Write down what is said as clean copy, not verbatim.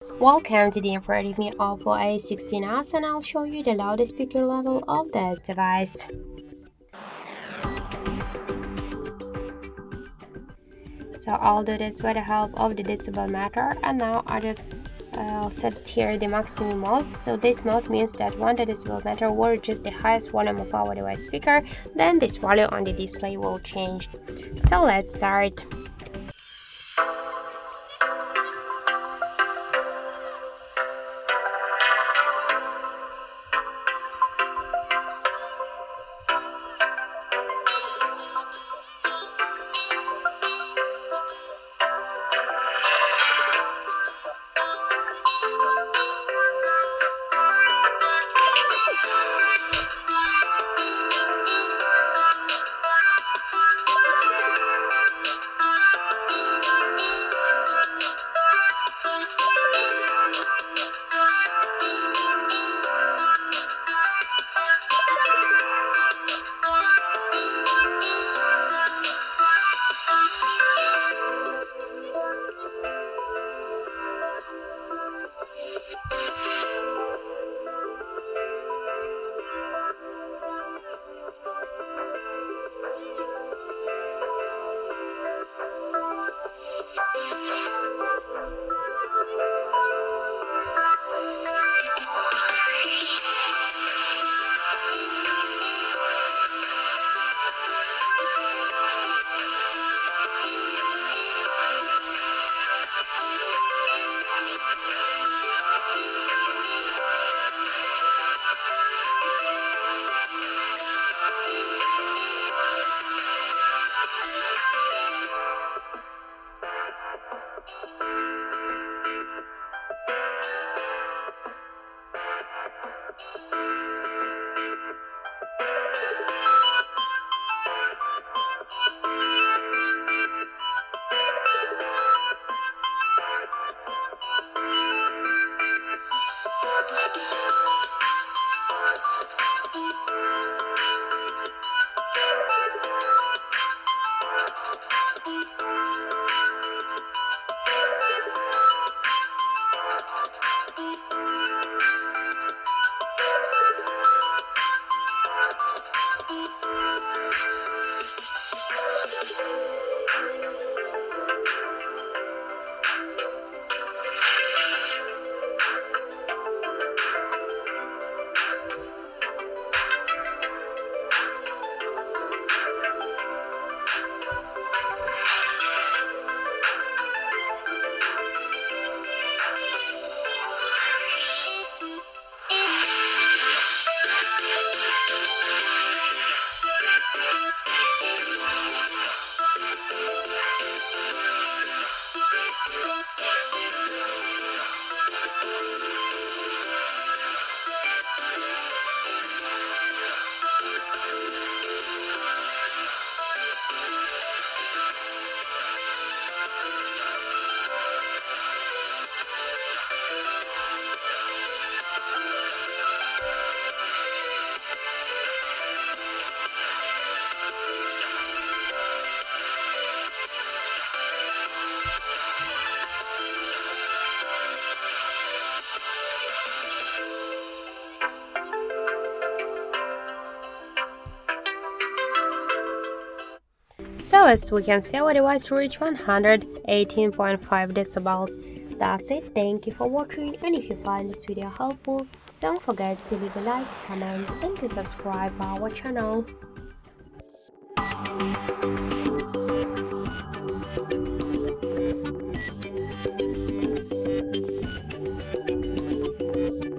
Welcome to the in front of me OPPO A16s, and I'll show you the loudest speaker level of this device. So I'll do this with the help of the decibel meter, and now I just set here the maximum mode. So this mode means that when the decibel meter will reach the highest volume of our device speaker, then this value on the display will change. So let's start. So as we can see, our device reached 118.5 decibels. That's it. Thank you for watching, and if you find this video helpful, don't forget to leave a like, comment, and to subscribe our channel.